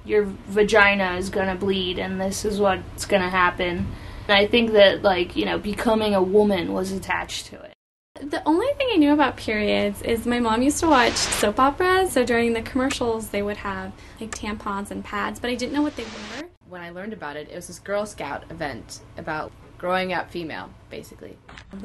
your vagina is gonna bleed and this is what's gonna happen. And I think that, like, you know, becoming a woman was attached to it. The only thing I knew about periods is my mom used to watch soap operas, so during the commercials they would have like tampons and pads, but I didn't know what they were. When I learned about it, it was this Girl Scout event about growing up female, basically.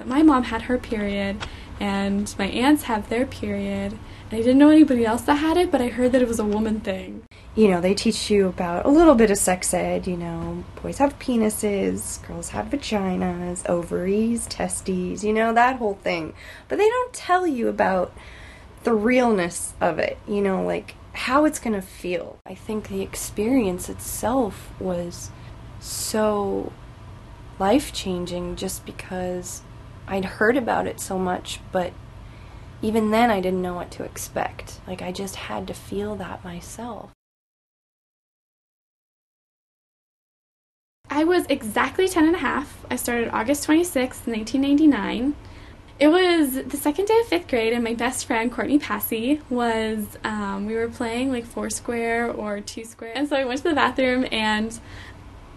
My mom had her period, and my aunts have their period, and I didn't know anybody else that had it, but I heard that it was a woman thing. You know, they teach you about a little bit of sex ed, you know, boys have penises, girls have vaginas, ovaries, testes, you know, that whole thing. But they don't tell you about the realness of it, you know, like how it's going to feel. I think the experience itself was so life-changing just because I'd heard about it so much, but even then I didn't know what to expect. Like, I just had to feel that myself. I was exactly 10 and a half. I started August 26th, 1999. It was the second day of 5th grade, and my best friend, Courtney Passy, was, we were playing like 4-square or 2-square. And so I went to the bathroom, and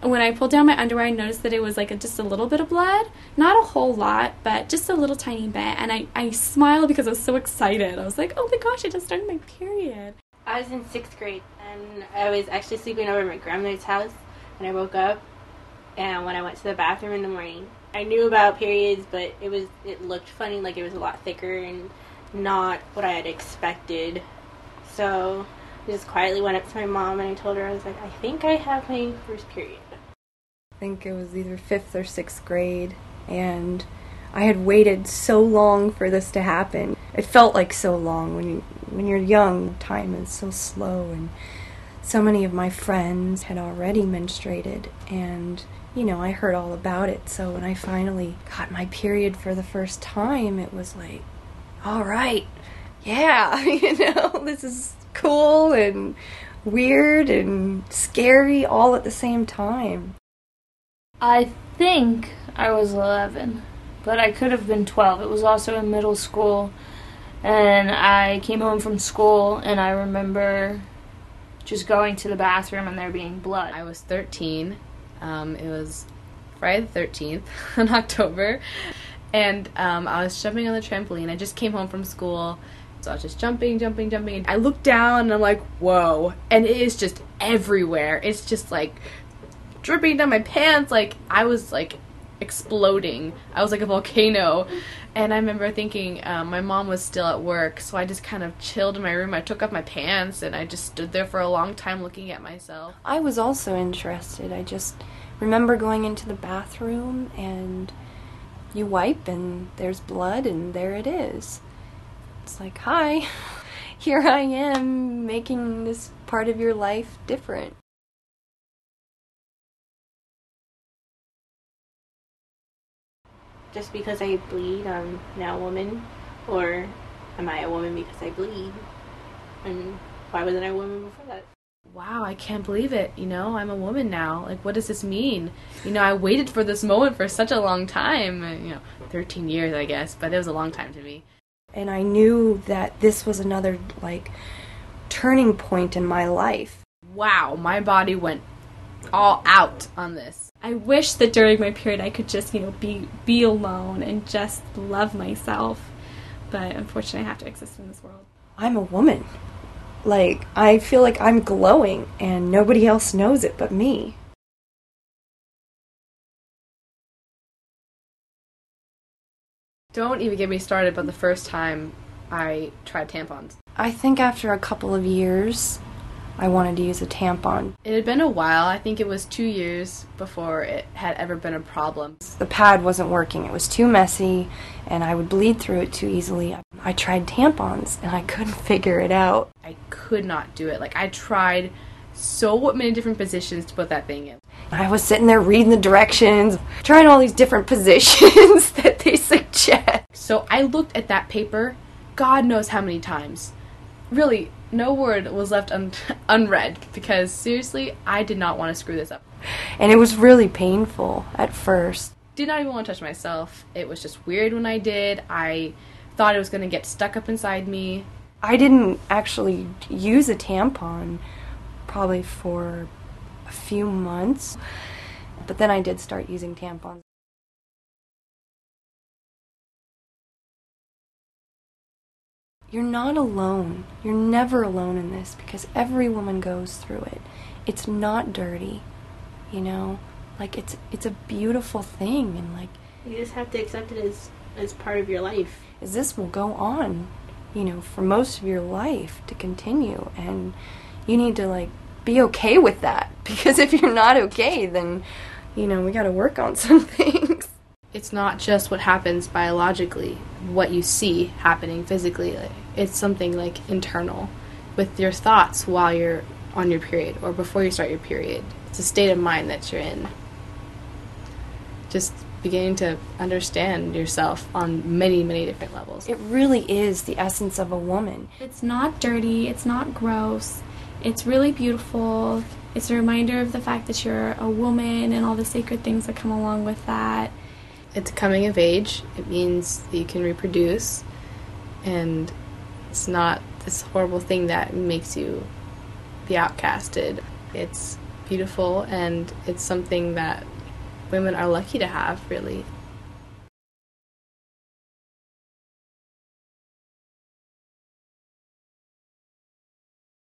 when I pulled down my underwear, I noticed that it was like just a little bit of blood. Not a whole lot, but just a little tiny bit. And I smiled because I was so excited. I was like, oh my gosh, I just started my period. I was in 6th grade, and I was actually sleeping over at my grandmother's house, and I woke up. And when I went to the bathroom in the morning, I knew about periods, but it looked funny, like it was a lot thicker and not what I had expected. So I just quietly went up to my mom and I told her, I was like, I think I have my first period. I think it was either 5th or 6th grade, and I had waited so long for this to happen. It felt like so long. When you're young, time is so slow, and so many of my friends had already menstruated, and you know, I heard all about it. So when I finally got my period for the first time, it was like, all right, yeah, you know, this is cool and weird and scary all at the same time. I think I was 11, but I could have been 12. It was also in middle school, and I came home from school, and I remember just going to the bathroom and there being blood. I was 13. It was Friday the 13th in October, and I was jumping on the trampoline. I just came home from school, so I was just jumping. I looked down, and I'm like, whoa, and it is just everywhere. It's just, like, dripping down my pants. Like, I was, like, exploding. I was like a volcano. And I remember thinking my mom was still at work, so I just kind of chilled in my room. I took off my pants, and I just stood there for a long time looking at myself. I was also interested. I just remember going into the bathroom, and you wipe, and there's blood, and there it is. It's like, hi, here I am making this part of your life different. Just because I bleed, I'm now a woman, or am I a woman because I bleed? And why wasn't I a woman before that? Wow, I can't believe it, you know, I'm a woman now. Like, what does this mean? You know, I waited for this moment for such a long time, 13 years, I guess, but it was a long time to me. And I knew that this was another, like, turning point in my life. Wow, my body went all out on this. I wish that during my period I could just, be alone and just love myself. But unfortunately I have to exist in this world. I'm a woman. Like, I feel like I'm glowing and nobody else knows it but me. Don't even get me started about the first time I tried tampons. I think after a couple of years, I wanted to use a tampon. It had been a while. I think it was 2 years before it had ever been a problem. The pad wasn't working. It was too messy, and I would bleed through it too easily. I tried tampons, and I couldn't figure it out. I could not do it. Like, I tried so many different positions to put that thing in. I was sitting there reading the directions, trying all these different positions that they suggest. So I looked at that paper God knows how many times. Really, no word was left unread, because seriously, I did not want to screw this up. And it was really painful at first. Did not even want to touch myself. It was just weird when I did. I thought it was going to get stuck up inside me. I didn't actually use a tampon probably for a few months, but then I did start using tampons. You're not alone. You're never alone in this because every woman goes through it. It's not dirty, you know? Like, it's a beautiful thing, and like... You just have to accept it as part of your life. This will go on, you know, for most of your life to continue, and you need to, like, be okay with that. Because if you're not okay, then, you know, we gotta work on some things. It's not just what happens biologically, what you see happening physically. It's something like internal with your thoughts while you're on your period or before you start your period. It's a state of mind that you're in. Just beginning to understand yourself on many, many different levels. It really is the essence of a woman. It's not dirty, it's not gross, it's really beautiful. It's a reminder of the fact that you're a woman and all the sacred things that come along with that. It's coming of age. It means that you can reproduce, and it's not this horrible thing that makes you be outcasted. It's beautiful, and it's something that women are lucky to have, really.